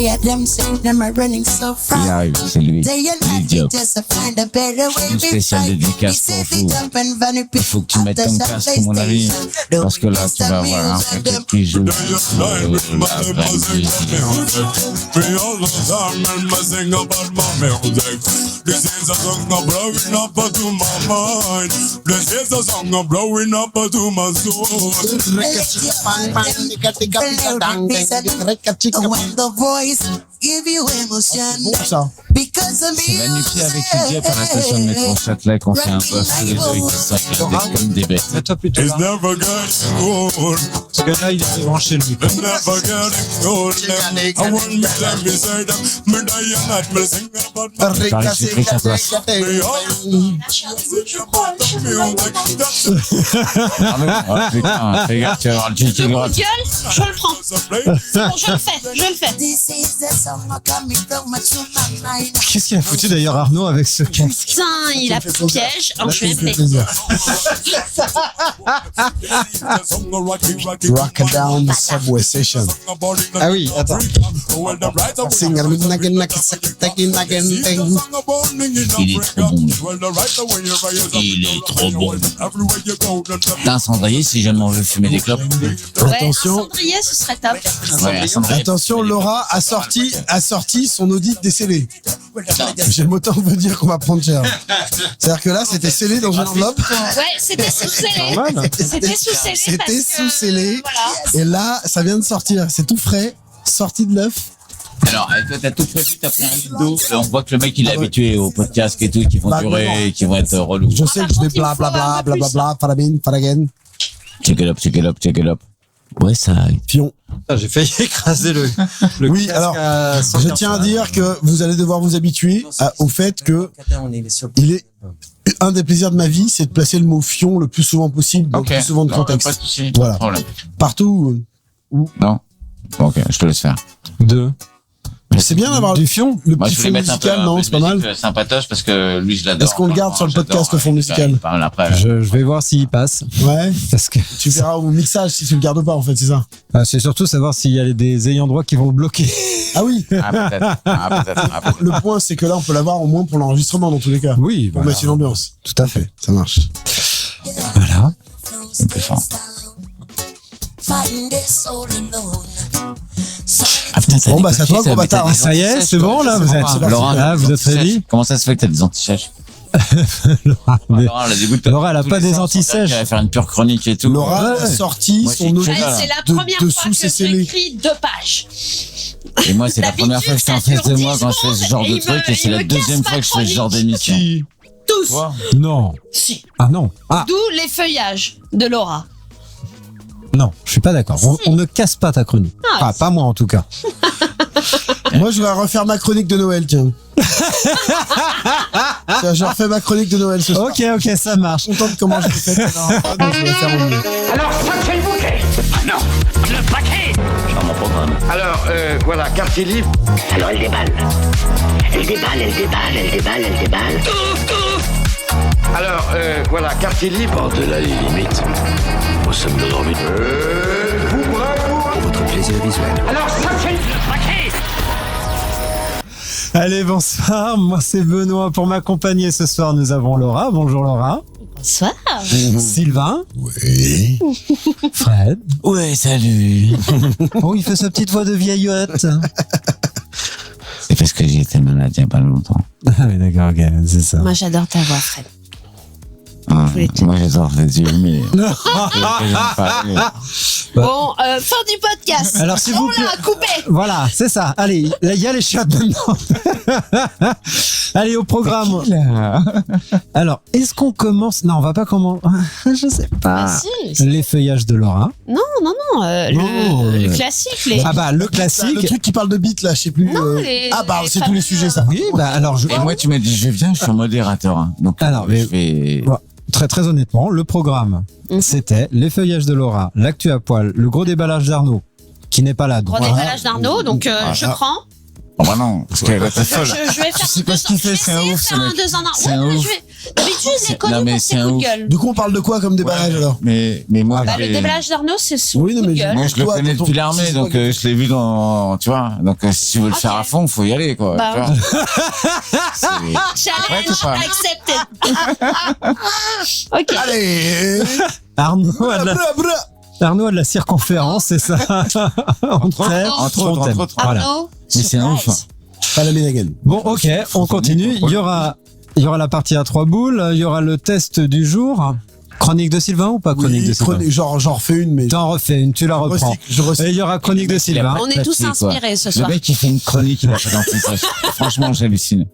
Il arrive, c'est lui. L'idiot. Une spéciale dédicace pour vous. Il faut que tu mettes ton casque, mon ami. Parce que là, tu vas avoir un truc qui joue. La vraie musique. This is a song blowing up to my mind. This is a song blowing up to my soul. When the voice give you emotion. C'est magnifié avec L'idiot à la station de métro Châtelet qu'on fait un peu sous les yeux qui sont comme des bêtes. Mets-toi plutôt là. Never getting old. Parce que là, il est branché le micro. Never getting old. I want me to be said. Me die and not me sing about my Charlie, j'ai pris sa place. Oh putain, fais gaffe, tu vas avoir le cul qui Mon gratte. gueule, je le prends. C'est bon, je le fais. Qu'est-ce qu'il a foutu d'ailleurs Arnaud avec ce casque? Putain, il a pris piège. Alors je vais appeler. Rock down the subway station. Ah oui, attends. Il est trop bon. Il est trop bon. T'as un cendrier si jamais on veut fumer des clopes. Ouais, Attention. un cendrier, ce serait top. Ouais, un cendrier. Attention, Laura a sorti son audit des scellés. J'aime autant vous dire qu'on va prendre cher. C'est-à-dire que là, c'était scellé dans une enveloppe. Ouais, c'était sous-scellé. C'était sous-scellé. C'était sous-scellé. Voilà. Et là, ça vient de sortir. C'est tout frais, sorti de l'œuf. Alors, toi, t'as tout prévu, t'as pris un litre d'eau. On voit que le mec, il est habitué aux podcasts et tout, qui vont durer, et qui vont être relous. Je sais que je vais blablabla, farabine, faragen. Check it up. Ouais, ça arrive. Pion. Putain, j'ai failli écraser le Oui, casque alors, à 140. je tiens à dire que vous allez devoir vous habituer au fait que il est un des plaisirs de ma vie, c'est de placer le mot fion le plus souvent possible, dans le plus souvent de Non, pas de contexte. souci. Voilà. Pas de problème. Partout. Non? Bon, ok, je te laisse faire. C'est bien d'avoir Du fion. le Moi, petit je voulais fond mettre un peu musical, non? C'est pas mal. sympatoche parce que lui, je l'adore. Est-ce qu'on le garde sur le podcast, le fond musical? Il parle après. Je vais voir s'il passe. Ouais. Parce que Tu verras au mixage si tu le gardes pas, en fait, c'est ça. c'est surtout savoir s'il y a des ayants droit qui vont le bloquer. Ah oui. Ah, peut-être. Le point, c'est que là, on peut l'avoir au moins pour l'enregistrement, dans tous les cas. Oui, Pour voilà. mettre une ambiance. Tout à fait. Ça marche. Voilà. C'est plus fort. Ah, putain, Bon, bah, c'est à toi, gros bâtard. Ça y est, c'est bon, là, vous êtes, Laura, là, vous êtes ready? Comment ça se fait que t'as des anti-sèches? Laura, Laura, elle a des bouts de Laura, elle a tous pas les des sens, anti-sèches. Elle va faire une pure chronique et tout. Laura a Ouais. sorti Moi, son j'ai audio que dalle. C'est la de- première dessous, fois que c'est scellé. j'écris 2 pages. Et moi, c'est la première fois que je suis en face de moi quand je fais ce genre de truc et c'est la deuxième fois que je fais ce genre d'émission. Tous. Quoi? Non. Si. Ah non. Ah, D'où les feuillages de Laura. non, je suis pas d'accord. On ne casse pas ta chronique. Ah, Enfin, pas moi en tout cas. Moi, je vais refaire ma chronique de Noël, tiens. Tiens, je refais ma chronique de Noël ce soir. Ok, ça marche. Content de comment je l'ai fait. Donc, je vais faire mon mieux. Alors, ça c'est le bouquet. Non, le paquet. Dans mon programme. Alors, voilà, quartier libre. Alors, elle déballe. Alors, voilà, quartier libre. Par-delà les limites, nous sommes de l'orbite. Pour votre plaisir visuel. Alors, ça c'est le paquet. Allez, bonsoir. Moi, c'est Benoît. Pour m'accompagner ce soir, nous avons Laura. Bonjour Laura. Bonsoir. Sylvain. Oui. Fred. Ouais, salut. Oh, il fait sa petite voix de vieillotte. C'est parce que j'ai été malade il y a pas longtemps. Ah oui, d'accord, ok, c'est ça. Moi, j'adore ta voix, Fred. Ah, voulais te- moi, j'adore Dieu, mais. Bon, fin du podcast. Alors, s'il vous plaît. On l'a coupé. Voilà, c'est ça. Allez, là, il y a les chiottes maintenant. Allez, au programme. Alors, est-ce qu'on commence? Non, on va pas commencer. Je sais pas. Ah, si. Les feuillages de Laura. Non, le classique. Les... Ah bah, le Le classique. truc qui parle de beat, là, je sais plus. Non, les- Ah, bah, les c'est tous les fameux- sujets, ça. Oui, bah alors Et moi, tu m'as dit, je viens, je suis modérateur. Hein. Donc, Alors, mais- je vais. Bon, très honnêtement, le programme, c'était les feuillages de Laura, l'actu à poil, le gros déballage d'Arnaud, qui n'est pas là. Gros donc- déballage d'Arnaud, donc je prends. Oh, bah non, parce qu'elle va être folle. Je vais faire sais pas ce qu'il fait, c'est un ouf, ce mec. C'est un ouf. D'habitude, je les connais Non, mais pour c'est ses un coups de ouf. gueule. Du coup, on parle de quoi comme déballage alors? Mais moi, Bah, le déballage d'Arnaud, c'est son Oui, non, coup de mais gueule. moi, je le Toi, connais tonton, depuis l'armée, c'est donc toi je l'ai vu dans, tu vois. Donc si tu veux le Ok. faire à fond, faut y aller, quoi. Bah, tu vois. C'est- Ouais, tout Challenge ça. accepted. Ok. Allez! Arnaud a de la, Bra, bra. Arnaud a de la circonférence, c'est ça. Entre autres. Voilà. Arnaud, Mais c'est un ouf. surprise. Pas la Ménagane. Bon, ok, on continue. Il y aura la partie à 3 boules, il y aura le test du jour. Chronique de Sylvain ou pas chronique de Sylvain? J'en refais une, mais. T'en refais une, tu la reprends. Je recycle. Et il y aura chronique de Sylvain. On est tous Papier, quoi. inspirés ce Le soir. mec, il fait une chronique, il a pas d'antipasse. Franchement, j'hallucine.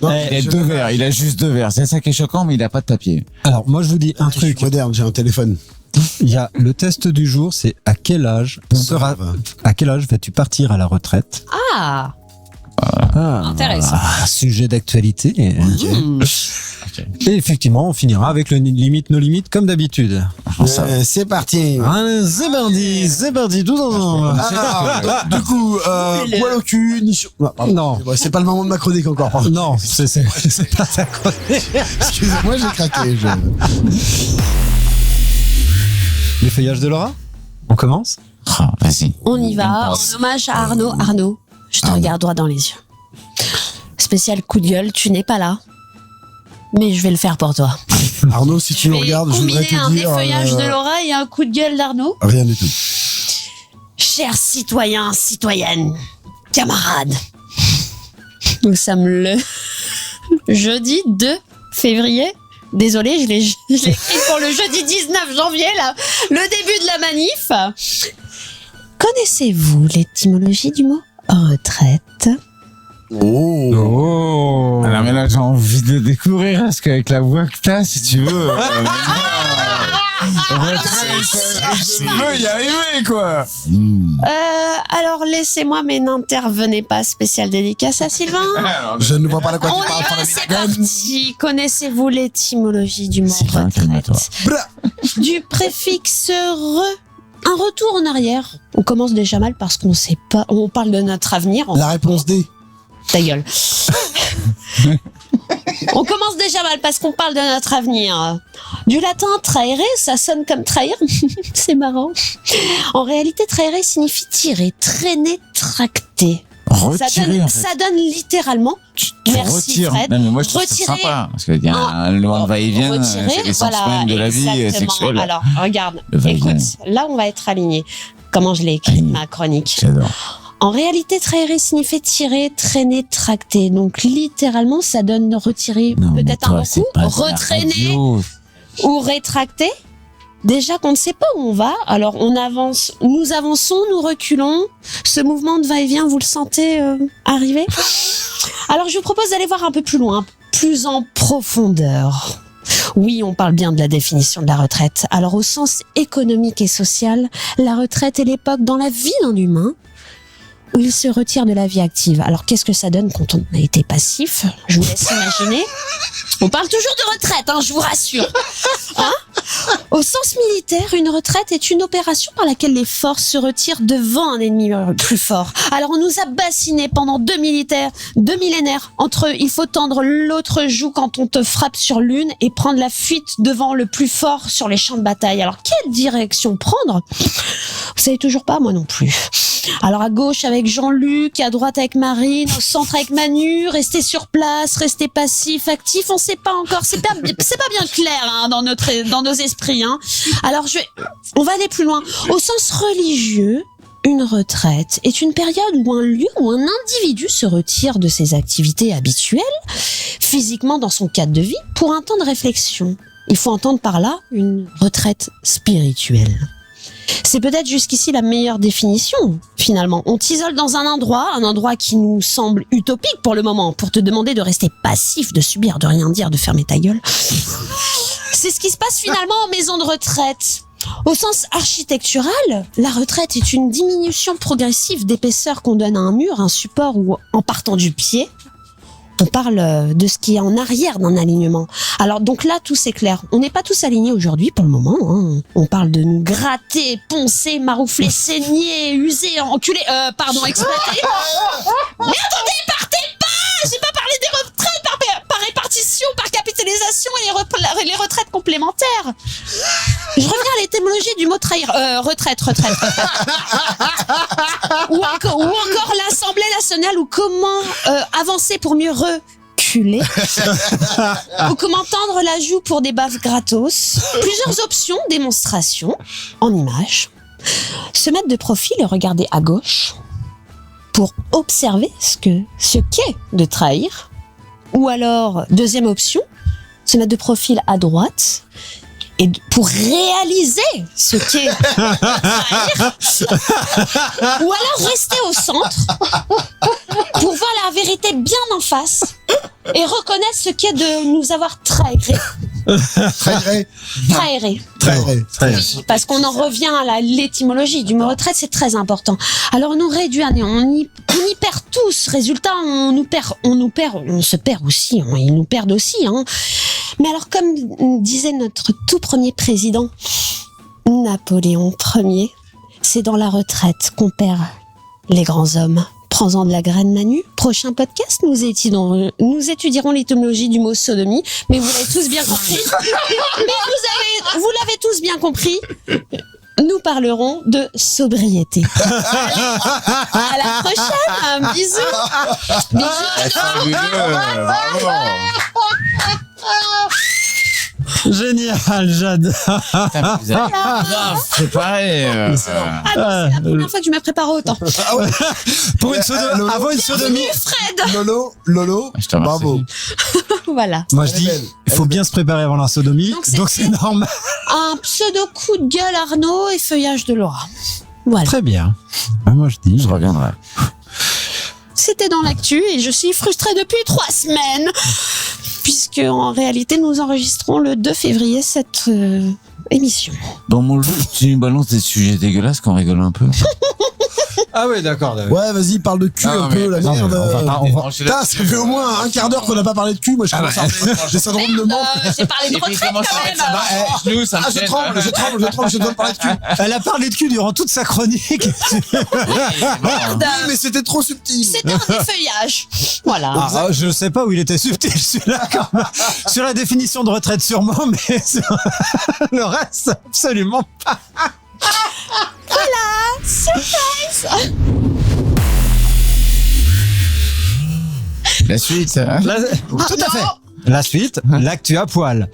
Non, Il a 2 verres, il a juste 2 verres. C'est ça qui est choquant, mais il a pas de papier. Alors, moi, je vous dis un Je suis truc. moderne, j'ai un téléphone. Il y a le test du jour, c'est à quel âge vas-tu partir à la retraite? Ah, Ah, intéressant. sujet d'actualité. Et effectivement, on finira avec le limite, no limite, comme d'habitude. C'est parti. Allez, c'est parti, tous ensemble. Alors, du coup, poil au cul, ni chaud. Non, pardon. Non. Ouais, c'est pas le moment de ma chronique encore, pardon. Non, c'est pas ça. Excusez-moi, j'ai craqué. Les feuillages de Laura? On commence? Ah, vas-y. On y va. En hommage à Arnaud. Arnaud, je te regarde droit dans les yeux. Spécial coup de gueule, tu n'es pas là. Mais je vais le faire pour toi. Arnaud, si tu nous regardes, je voudrais combiner un te dire. défeuillage de Laura et un coup de gueule d'Arnaud. Rien du tout. Chers citoyens, citoyennes, camarades, nous sommes le jeudi 2 février. Désolée, je l'ai écrit pour le jeudi 19 janvier, là, le début de la manif. Connaissez-vous l'étymologie du mot retraite? Oh. Alors, mais là, j'ai envie de découvrir, parce qu'avec la voix que t'as, si tu veux. Je veux y arriver, quoi. Alors laissez-moi, mais n'intervenez pas. Spécial dédicace à Sylvain. Je ne vois pas de quoi On tu y parles. va, c'est parti. Connaissez-vous l'étymologie du mot Sylvain, calme-toi. retraite? Du préfixe re. Un retour en arrière. On commence déjà mal parce qu'on sait pas. On parle de notre avenir. La réponse D. Ta gueule. On commence déjà mal parce qu'on parle de notre avenir. Du latin trahere, ça sonne comme trahir. C'est marrant. En réalité, trahere signifie tirer, traîner, tracter. Retirer, en fait. Ça donne littéralement. Tu Merci, retires. Fred. Non, mais moi, je trouve ça Retirer sympa. Parce qu'il y a un loin de va-et-vient. Retirer, C'est l'essence voilà, même de la vie exactement. sexuelle. Alors, regarde, Le va-et-vient. écoute, là, on va être aligné. Comment je l'ai écrit, Aligné. ma chronique. J'adore. En réalité, trahérer signifie tirer, traîner, tracter. Donc, littéralement, ça donne retirer Non, mais peut-être toi, un c'est coup, pas de la retraîner radio. ou rétracter. Déjà qu'on ne sait pas où on va, alors on avance, nous avançons, nous reculons. Ce mouvement de va-et-vient, vous le sentez arriver? Alors, je vous propose d'aller voir un peu plus loin, plus en profondeur. Oui, on parle bien de la définition de la retraite. Alors, au sens économique et social, la retraite est l'époque dans la vie d'un humain où il se retire de la vie active. Alors, qu'est-ce que ça donne quand on a été passif? Je vous laisse imaginer. On parle toujours de retraite, hein, je vous rassure. Hein? Au sens militaire, une retraite est une opération par laquelle les forces se retirent devant un ennemi plus fort. Alors, on nous a bassinés pendant 2 millénaires entre il faut tendre l'autre joue quand on te frappe sur l'une et prendre la fuite devant le plus fort sur les champs de bataille. Alors, quelle direction prendre? Vous savez toujours pas, moi non plus. Alors à gauche avec Jean-Luc, à droite avec Marine, au centre avec Manu, rester sur place, rester passif, actif, on sait pas encore, c'est pas bien clair hein, dans nos esprits. Hein. Alors on va aller plus loin. Au sens religieux, une retraite est une période où un lieu ou un individu se retire de ses activités habituelles, physiquement dans son cadre de vie, pour un temps de réflexion. Il faut entendre par là une retraite spirituelle. C'est peut-être jusqu'ici la meilleure définition, finalement. On t'isole dans un endroit qui nous semble utopique pour le moment, pour te demander de rester passif, de subir, de rien dire, de fermer ta gueule. C'est ce qui se passe finalement en maison de retraite. Au sens architectural, la retraite est une diminution progressive d'épaisseur qu'on donne à un mur, un support ou en partant du pied. On parle de ce qui est en arrière d'un alignement. Alors donc là, tout c'est clair. On n'est pas tous alignés aujourd'hui pour le moment. Hein. On parle de nous gratter, poncer, maroufler, saigner, user, enculer, exploiter. Mais attendez, partez pas! J'ai pas parlé des retraites par répartition, par capitalisation. cotisations et les retraites complémentaires. Je reviens à l'étymologie du mot trahir. Retraite. ou encore l'Assemblée nationale ou comment avancer pour mieux reculer. Ou comment tendre la joue pour des baves gratos. Plusieurs options, démonstration en images. Se mettre de profil et regarder à gauche pour observer ce qu'est de trahir. Ou alors, deuxième option, se mettre de profil à droite et pour réaliser ce qu'est trahir. Ou alors rester au centre pour voir la vérité bien en face et reconnaître ce qu'est de nous avoir trahiré. Parce qu'on en revient à l'étymologie du mot retraite, c'est très important. Alors on nous réduit à néant, on y perd tous. Résultat, on se perd aussi, ils nous perdent aussi. Hein. Mais alors comme disait notre tout premier président, Napoléon Ier, c'est dans la retraite qu'on perd les grands hommes. Prends-en de la graine, Manu. Prochain podcast, nous étudierons l'étymologie du mot sodomie, mais vous l'avez tous bien compris. Vous l'avez tous bien compris. Nous parlerons de sobriété. À la prochaine. Bisous. Génial, j'adore. Putain, vous avez grave préparé. C'est la première fois que je me prépare autant. Pour avant une sodomie. Fred. Lolo, Je te remercie. bravo. Voilà. Moi je dis, il faut bien se préparer avant la sodomie, donc c'est normal. Un pseudo coup de gueule Arnaud et feuillage de Laura. Voilà. Très bien. Moi je dis. Je reviendrai. C'était dans l'actu et je suis frustrée depuis 3 semaines. Puisque en réalité nous enregistrons le 2 février cette émission. Dans mon jeu, tu nous balances des sujets dégueulasses qu'on rigole un peu. Ah ouais, d'accord. Ouais, vas-y, parle de cul un peu, la merde. Putain, ça fait au moins un quart d'heure qu'on n'a pas parlé de cul. Moi, je commence à avoir des syndromes de manque. J'ai parlé de retraite quand même. Je dois parler de cul. Elle a parlé de cul durant toute sa chronique. Mais c'était trop subtil. C'était un défeuillage. Voilà. Ah, je sais pas où il était subtil celui-là quand même. Sur la définition de retraite sûrement, mais sur le reste absolument pas. Voilà, surprise. La suite. Hein. Tout à fait. La suite, l'actu à poil.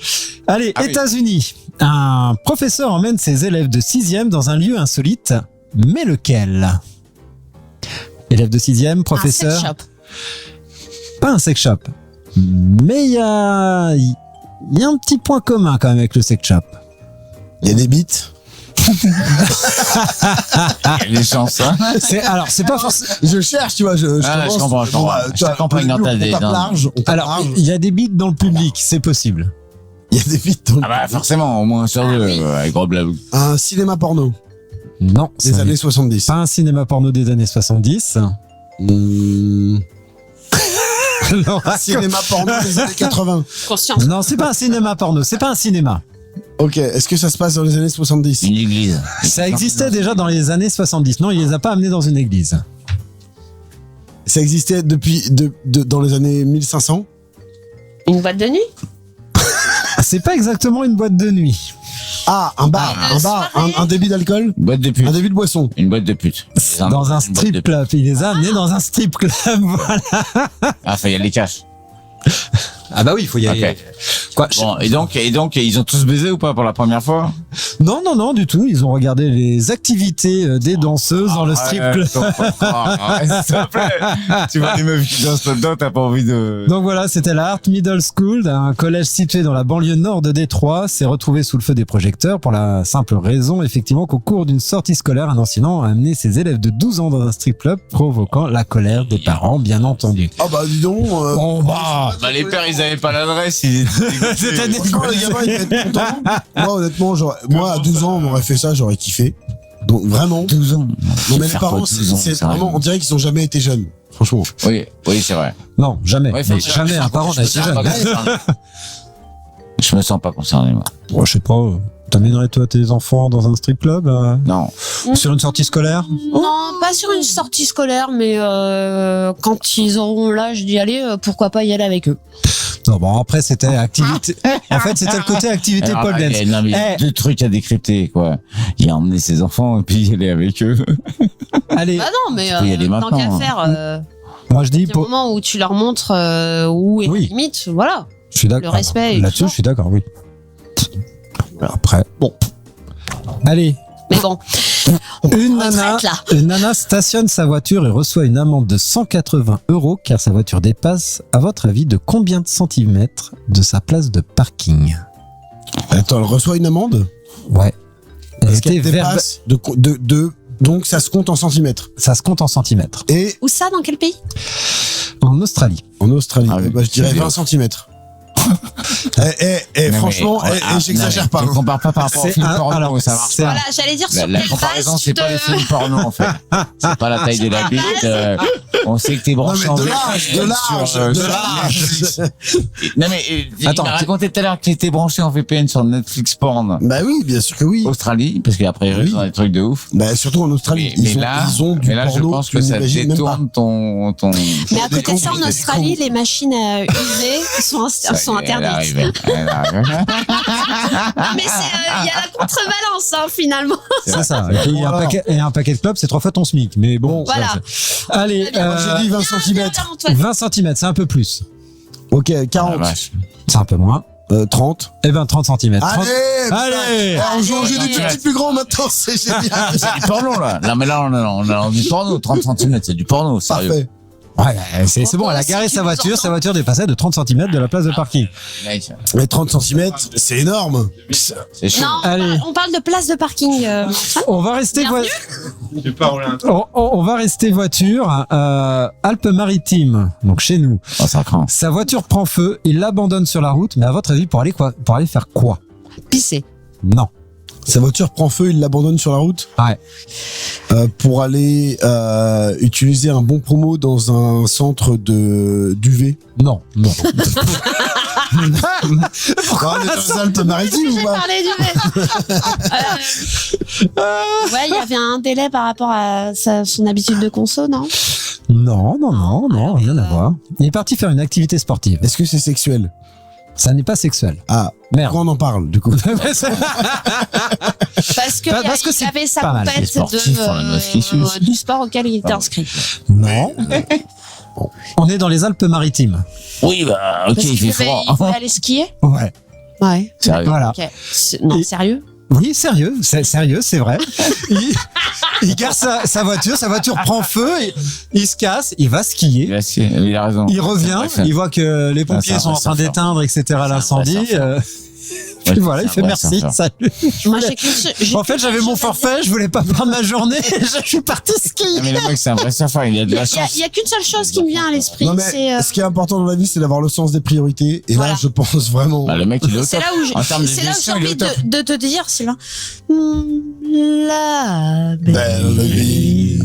Allez, Ah oui. États-Unis. Un professeur emmène ses élèves de 6e dans un lieu insolite, mais lequel? Élève de 6e, professeur. Un sex shop. Pas un sex shop. Mais il y a un petit point commun quand même avec le sex shop. Il y a des bites. Il y a des chances, hein. C'est pas forcément. Je cherche, tu vois. Je comprends. Je t'accompagne dans ta idée. Alors, il y a des bites dans le public, c'est possible. Il y a des bites. Ah bah forcément, au moins sur deux, avec gros blabou. Un cinéma porno Non, des années 70. pas un cinéma porno des années 70. Un cinéma porno des années 80. Conscience. Non, c'est pas un cinéma porno, c'est pas un cinéma. Ok, est-ce que ça se passe dans les années 70? Une église. Ça existait déjà dans les années 70. Non, il les a pas amenés dans une église. Ça existait depuis dans les années 1500? Une boîte de nuit. C'est pas exactement une boîte de nuit. Ah, un bar, un débit d'alcool? Une boîte de pute. Un débit de boisson? Une boîte de pute. Dans un strip club. Il les a amenés dans un strip club, voilà. Ah, il y a les caches. Ah bah oui, il faut y aller. Ok. Quoi, Bon, et donc, ils ont tous baisé ou pas pour la première fois? Non, du tout. Ils ont regardé les activités des danseuses dans le strip club. S'il te plaît. Tu vois les meufs qui dansent là-dedans, t'as pas envie de... Donc voilà, c'était la Art Middle School, un collège situé dans la banlieue nord de Détroit, s'est retrouvé sous le feu des projecteurs pour la simple raison, effectivement, qu'au cours d'une sortie scolaire, un enseignant a amené ses élèves de 12 ans dans un strip club, provoquant la colère des parents, bien entendu. Ah bah dis donc. Bon bah, les pères, ils avaient pas l'adresse, ils étaient... Franchement, les gamins, ils étaient contents. Moi, honnêtement, moi, à 12 ans, on m'aurait fait ça, j'aurais kiffé. Donc, vraiment. 12 ans. Non, mais les parents, c'est vraiment, on dirait qu'ils ont jamais été jeunes. Franchement. Oui, c'est vrai. non, jamais. Ouais, Mais jamais un parent n'a été jeune. Je me sens pas concerné, moi. Bon, je sais pas, t'amènerais toi tes enfants dans un strip club Non. sur une sortie scolaire? Non, pas sur une sortie scolaire, mais quand ils auront l'âge d'y aller, pourquoi pas y aller avec eux. Non, bon, après, c'était activité. En fait, c'était le côté activité Alors, pole dance. non, mais il y a deux trucs à décrypter, quoi. Il a emmené ses enfants et puis il est avec eux. Allez, Bah non, mais peux y aller tant maintenant, qu'à hein. faire, moi, je dis, au moment où tu leur montres où est Oui. la limite, voilà. je suis d'accord. Le respect et Là-dessus, tout ça. je suis d'accord, oui. Après, bon. Allez, Mais bon, une on nana, s'arrête là. une nana stationne sa voiture et reçoit une amende de 180 € car sa voiture dépasse, à votre avis, de combien de centimètres de sa place de parking? Attends, elle reçoit une amende Ouais. Elle parce était qu'elle dépasse donc ça se compte en centimètres. Ça se compte en centimètres. Et Où ça, dans quel pays? En Australie. en Australie, Ah oui. je dirais 20 centimètres. Non, franchement, mais- j'exagère non, pas. mais Tu compares pas par rapport au C'est film un- porno, alors, ça marche c'est pas. Voilà, j'allais dire sur La quelle comparaison, base c'est tu pas les te... films porno, en fait. C'est pas la taille de la bite. On sait que t'es Non, branché mais en de VHS l'âge, de l'âge, sur, de sur l'âge. Netflix. Non, mais Attends, il m'a raconté tout à l'heure qu'il était branché en VPN sur Netflix Porn. Bah oui, bien sûr que oui. Australie, parce qu'après, Oui. ils ont des trucs de ouf. Bah surtout en Australie, Mais ils là, ont du mais là, je porno pense tu que ça n'imagines même pas. détourne ton. Mais à côté de ça, en Des Australie, les machines à user sont Elle interdites. arrive, elle arrive. Mais il y a la contrebalance, hein, finalement. C'est ça. Et puis, et un paquet de clopes, c'est 3 fois ton SMIC. Mais bon. Voilà. ça, allez, Moi, j'ai dit 20 centimètres. Antoine. 20 cm, c'est un peu plus. Ok, Ah, 40, vache. C'est un peu moins. 30. Eh ben, 30 cm. Allez, Allez. putain. On joue au jeu des tout petits plus grands maintenant, c'est génial. C'est du porno, là. Non, mais là, on a du porno. 30 cm, c'est du porno, sérieux. Parfait. Ouais, c'est bon, elle a garé sa voiture dépassait de 30 cm de la place de parking. Mec, Mais 30 cm, c'est énorme. c'est chaud. Non, Allez. on parle de place de parking. Antoine. On va rester J'ai pas roulé un on va rester voiture Alpes-Maritimes, donc chez nous. Oh, ça craint. Sa voiture prend feu, il l'abandonne sur la route, mais à votre avis pour aller quoi? Pour aller faire quoi? Pisser. Non. Sa voiture prend feu, il l'abandonne sur la route. Ouais. Pour aller utiliser un bon promo dans un centre de d'UV. Non. Pourquoi on est dans les Alpes-Maritimes ou J'ai pas? parlé du ouais, il y avait un délai par rapport à son habitude de conso, non? Non, rien à voir. Il est parti faire une activité sportive. Est-ce que c'est sexuel? Ça n'est pas sexuel. Ah, Merde. pourquoi on en parle du coup? Parce que Parce que il c'est avait sa pas mal. compète Les sportifs ont la meuf qui suce. du sport auquel il était inscrit. Non. On est dans les Alpes-Maritimes. Oui, bah, ok, Parce il qu'il fait devait, froid. il devait aller skier. Ouais. Ouais. Sérieux. Voilà. Ok. Non, Et- sérieux? Oui, sérieux, c'est vrai. Il gare sa voiture prend feu, il se casse, il va skier. Il a raison. Il revient, C'est vrai, il voit que les pompiers c'est un sont en vrai train surfeur. d'éteindre, etc. l'incendie. surfeur. Puis voilà, il c'est fait un vrai merci, surfeur. salut. Moi, j'ai qu'une seule- j'ai En fait, qu'une j'avais seule mon chose à forfait, je voulais pas perdre ma journée, je suis parti skier. Non, mais le mec, c'est un vrai surfeur, il a de la dire. chance. Il y a qu'une seule chose qui me vient à l'esprit, Non mais c'est ce qui est important dans la vie, c'est d'avoir le sens des priorités. Et Voilà. là, je pense vraiment. Bah, le mec, il est au c'est top. là où j'ai En termes de c'est là où j'ai gestion, il est au envie top. de te dire, Sylvain. La Belle vie.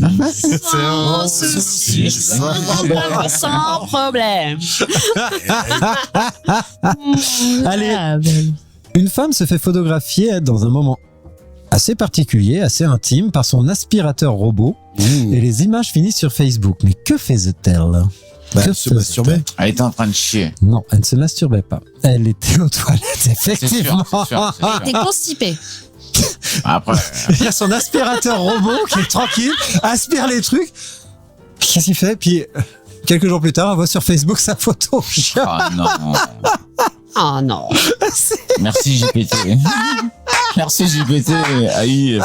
sans souci, sans problème. Allez. La belle. Une femme se fait photographier dans un moment assez particulier, assez intime, par son aspirateur robot, et les images finissent sur Facebook. Mais que faisait-elle? Bah, Que se faisait-elle? masturber. Elle était en train de chier. Non, elle ne se masturbait pas. Elle était aux toilettes, C'est effectivement. sûr, c'est sûr. T'es constipé. Après, Il y a son aspirateur robot qui est tranquille, aspire les trucs. Qu'est-ce qu'il fait? Puis, quelques jours plus tard, on voit sur Facebook sa photo. ah non. Oh non. Merci GPT. Merci GPT. Aïe.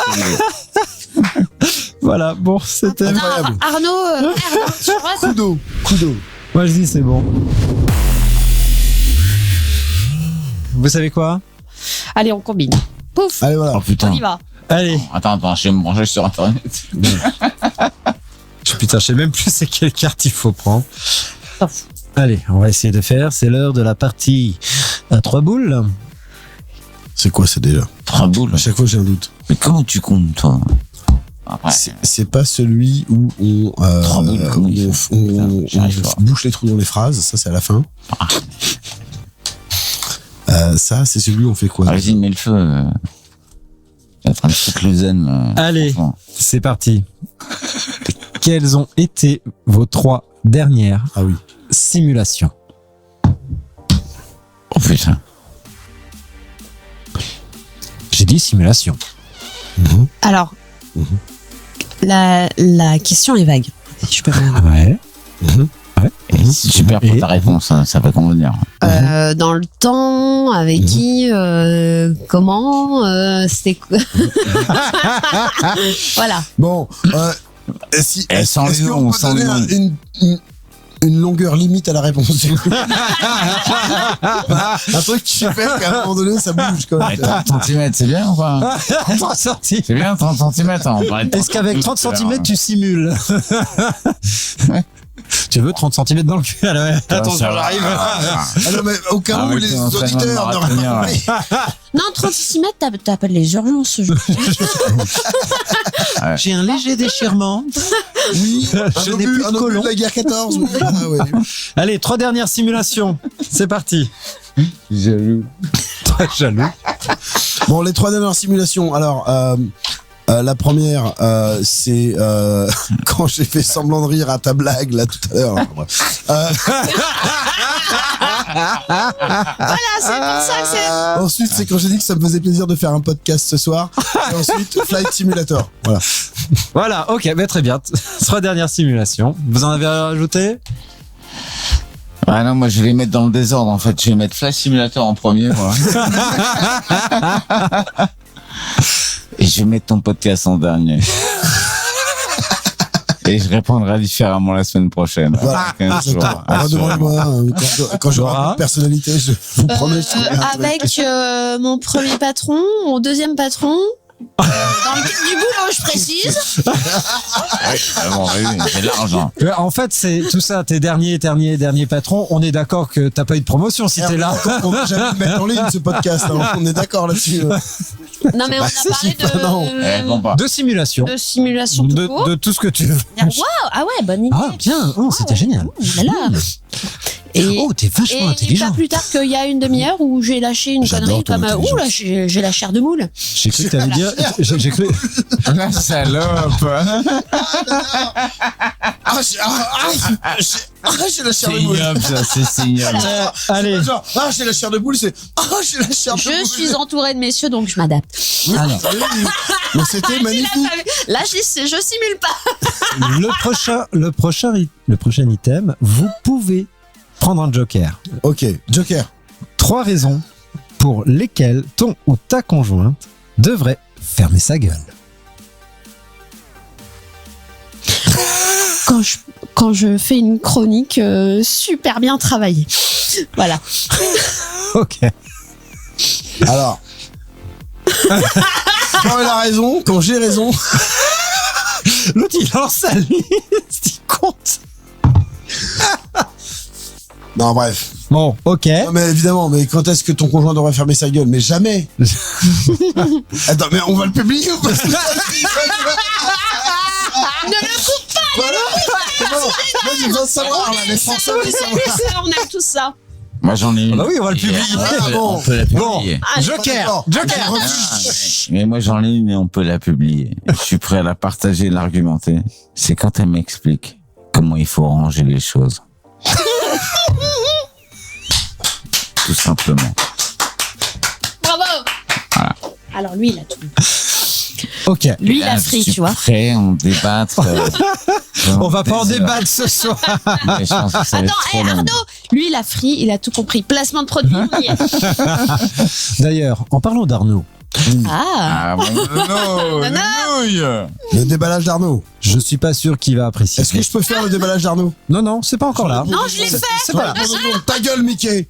Voilà, bon, c'était... Attends, Incroyable. Arnaud, merde, tu vois, Coup d'eau. Coup d'eau. Moi, je dis c'est bon. Vous savez quoi? allez, on combine. Pouf, Allez, voilà. Oh putain. on y va. Allez. Attends, je vais me brancher sur internet. Putain, je sais même plus c'est quelle carte il faut prendre. T'en fous. Allez, on va essayer de faire. C'est l'heure de la partie à 3 boules. C'est quoi ça déjà? 3 boules. À chaque fois, j'ai un doute. Mais comment tu comptes, toi? Après, C'est pas celui où on, Trois boules, comment il on, fait on- Putain, j'arrive pas. on bouche les trous dans les phrases. Ça, c'est à la fin. Ça, c'est celui où on fait quoi? vas-y, mets le feu. T'es en train de foutre le zen. Allez, franchement. c'est parti. Quelles ont été vos 3 dernières Ah oui. simulations? Oh putain. J'ai dit simulation. Alors, la question est vague. Si je peux me... Ouais. Et si tu perds pour ta réponse, ça va convenir. Dans le temps, avec qui, comment, c'était quoi. Voilà. Bon, si, Et sans est-ce le qu'on nom, peut sans le donner nom. une longueur limite à la réponse? Un truc qui fait qu'à un moment donné, ça bouge quand même. 30 cm, c'est bien ou pas? 30 cm. C'est bien 30 cm. Est-ce qu'avec 30 cm, tu simules? Tu veux 30 cm dans le cul? Alors, attention, j'arrive. Ah non, mais au cas où les auditeurs n'auraient pas compris. Non, 30 cm, t'appelles les urgences. J'ai un léger déchirement. Oui, Je n'ai plus de un obus côlon. de la guerre 14. Oui. Ah, ouais. Allez, 3 dernières simulations. C'est parti. Jaloux. Très jaloux. Bon, les 3 dernières simulations. Alors, la première, c'est quand j'ai fait semblant de rire à ta blague là tout à l'heure. Voilà, c'est pour ça que c'est. Ensuite, c'est quand j'ai dit que ça me faisait plaisir de faire un podcast ce soir. Et ensuite, Flight Simulator. Voilà. Voilà, ok, mais très bien. 3 dernières simulations. Vous en avez rajouté? Ah non, moi je vais les mettre dans le désordre en fait. Je vais mettre Flight Simulator en premier. Voilà. Et je vais mettre ton podcast en dernier. Et je répondrai différemment la semaine prochaine. Voilà. 15 jours. Demandez-moi quand j'aurai un peu de personnalité, je vous promets. Je ferai un truc. Avec mon premier patron, mon deuxième patron. Dans le cadre du boulot, je précise. Bon, oui, c'est l'argent. En fait, c'est tout ça, tes derniers patrons. On est d'accord que t'as pas eu de promotion si t'es là. On va jamais le mettre en ligne ce podcast. Alors on est d'accord là-dessus. Non, mais on a parlé non. Bon, pas. De simulation. de simulation tout court. De tout ce que tu veux. Waouh, ah ouais, bonne idée. Ah, bien. Oh, c'était génial. Ouh là là. Et, Oh, t'es vachement et intelligent. pas plus tard qu'il y a une demi-heure où j'ai lâché une J'adore connerie ton comme intelligence. ouh là, j'ai la chair de moule. J'ai cru que t'allais dire. J'ai cru. La salope. J'ai la chair C'est de boule. ignoble, ça, c'est ignoble. Allez. Genre, j'ai la chair de boule, c'est j'ai la chair de boule. Je suis entourée de messieurs, donc je m'adapte. Alors, Mais c'était magnifique. Là, je simule pas. le prochain item, vous pouvez prendre un joker. Ok, Joker. 3 raisons pour lesquelles ton ou ta conjointe devrait fermer sa gueule. Quand je fais une chronique super bien travaillée. Voilà. Ok. Alors. Quand elle a raison, quand j'ai raison. L'autre, il lance sa liste, il compte. Non, bref. Bon, ok. Non, mais évidemment, mais quand est-ce que ton conjoint devrait fermer sa gueule? Mais jamais. Attends, mais on va le publier ou pas? Ne le coupe pas. Voilà. C'est bon. Moi, j'ai besoin de savoir, là. Les Français veulent savoir. On aime tout ça. Moi j'en ai une. Bah oui, on va le publier. Ah, bon. On peut la Bon, publier. joker. Joker. Mais moi j'en ai une et on peut la publier. Je suis prêt à la partager et l'argumenter. C'est quand elle m'explique comment il faut ranger les choses. Tout simplement. Bravo. Voilà. Alors lui, il a tout. Ok. Lui, il Là, a je free, suis tu vois. prêt, on débattre. On va pas en des heures. débattre ce soir. Mais je pense que ça va Attends, être trop long. Arnaud, lui, il a free, il a tout compris. Placement de produit, on y est. D'ailleurs, en parlant d'Arnaud, Ah. Ah bon, non, Le déballage d'Arnaud. je suis pas sûr qu'il va apprécier. Est-ce que je peux faire le déballage d'Arnaud? Non, non, c'est pas encore là. Non, je l'ai fait. C'est pas là. Ta gueule, Mickey.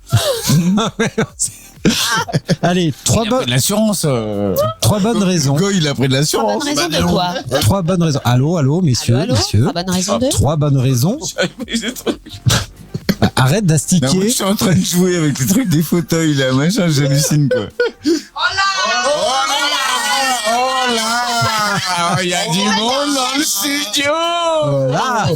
Allez, trois Il a pris de l'assurance. bonnes raisons. Go, il a pris de Bonne l'assurance. raison de quoi? 3 bonnes raisons. Allô, messieurs, Allô, messieurs. Ah, bonne raison de. 3 bonnes raisons. Arrête Non, moi, je d'astiquer. suis en train de jouer avec les trucs des fauteuils là, machin, j'hallucine quoi. Oh, il y a du monde dans le studio. Voilà.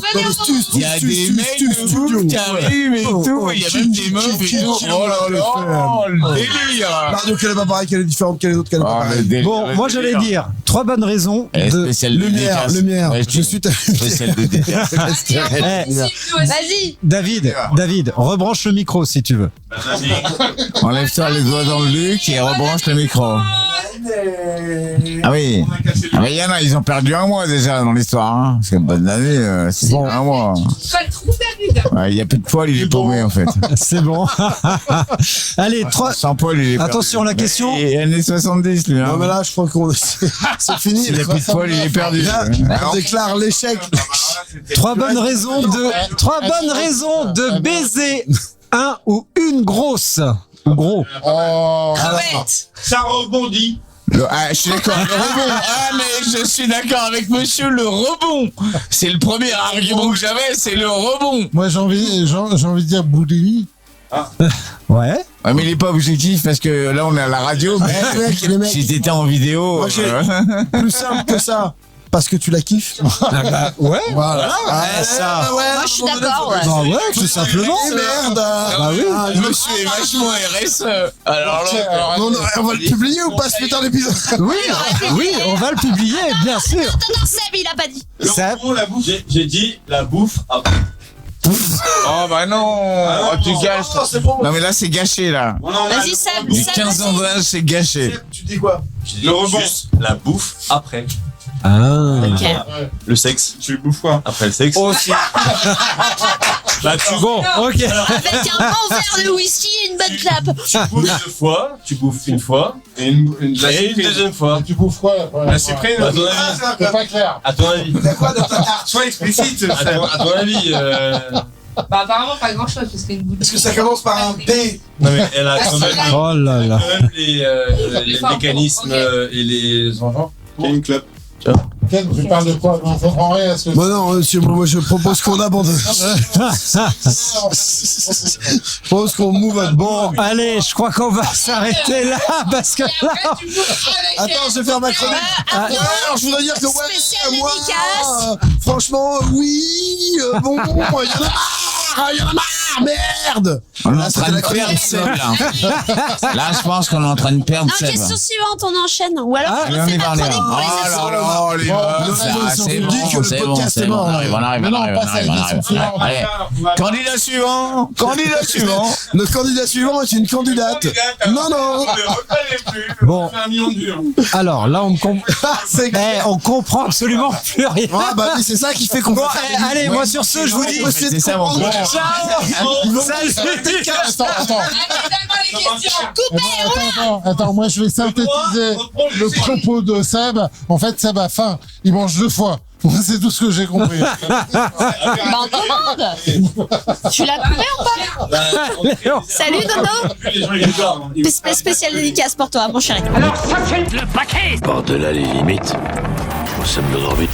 Il y a des mecs de bouffe qui arrivent et tout. Il y a même des meufs et tout. Oh là là, le délire. Radio qu'elle est pas pareille, qu'elle est différente, qu'elle est autre, qu'elle est pas Oh, pareille. le délire. Bon, moi j'allais dire, 3 bonnes raisons Et de... spécial Lumière, dédicace. lumière. Ouais, Je suis ta... Spécial dédicace. Vas-y. David, rebranche le micro si tu veux. Enlève-toi les doigts dans le luc et rebranche le micro. Ah oui. Ah mais il y en a, ils ont perdu un mois déjà dans l'histoire. Hein. C'est une bonne année, c'est bon. Un mois. Ouais, il y a plus de poils, il est paumé en fait. C'est bon. Allez, 3... Sans poil, il est perdu. Attention, la question. Il est années 70 lui. Hein. Non mais là, je crois qu'on c'est fini. S'il a plus de poils, il est perdu. Là, on déclare l'échec. 3 bonnes raisons de baiser un ou une grosse. Gros. Ça rebondit. Je suis d'accord, le rebond. Ah, mais je suis d'accord avec monsieur, le rebond. C'est le premier argument que j'avais, c'est le rebond. Moi, j'ai envie de dire boulimie. Ouais. Ouais, mais il est pas objectif parce que là, on est à la radio. Mais Les mecs, si t'étais en vidéo. Moi, plus simple que ça. Parce que tu la kiffes. Ouais. Voilà. Ça. Moi, je suis d'accord. Ouais. Bah ouais, tout simplement. Merde. Bah oui. Monsieur est vachement RSE. Alors là, On va le publier ou pas ce putain d'épisode? Oui, on va le publier, bien sûr. Attends, Seb, il a pas dit. Seb. La bouffe. J'ai dit la bouffe après. oh bah non, oh, tu gâches. Non mais là c'est gâché là. Vas-y, Seb. Du Seb, 15 ans d'âge c'est gâché. Tu dis quoi? Le rebond. La bouffe après. Ah. Ok. Le sexe. Tu le bouffes quoi? Après le sexe. Aussi. Bah tu Bon, ok. Avec un bon verre de whisky et une bonne clap. Tu bouffes 2 fois, tu bouffes une fois et une deuxième fois. Tu bouffes quoi La cyprine. À ton avis. C'est pas clair. À ton avis. Sois explicite. À ton avis. Bah apparemment pas grand chose parce qu'il y a une bouteille. Est-ce que ça commence par un P? Non mais elle a quand même, Oh là là. quand même les mécanismes et les enfants. Quelle une clope. Tu parles de quoi? On comprend rien. Est-ce que... Bon non, monsieur, moi je propose qu'on abandonne. Je propose qu'on move à Bon, allez, je crois qu'on va s'arrêter là parce que là. Attends, je vais faire ma chronique. Alors, je voudrais dire que Spécial moi, dédicace. franchement, oui, bon, il y en a marre, merde. On est en train de perdre Seb là. Là je pense qu'on est en train de perdre Non, Seb. question suivante, on enchaîne. Ou alors, Ah, on on fait y va, pas on y va. chronique pour les Oh assos. là là, les meufs, c'est bon, c'est bon, on arrive. Allez, candidat suivant, Notre candidat suivant est une candidate. Non. Bon. Alors là, on comprend absolument plus rien. Ah bah oui, c'est ça qui fait qu'on Bon, va faire des- allez, moi sur ce, je vous dis. c'est ça mon frère. Salut. Attends, moi je vais synthétiser le propos de Seb. En fait, Seb a faim. Il mange 2 fois. C'est tout ce que j'ai compris. Bah, on commande. Tu l'as coupé ou pas? Salut, Dodo. Spécial dédicace pour toi, mon chéri. Alors ça c'est le paquet. Par-delà les limites, nous sommes de l'orbite.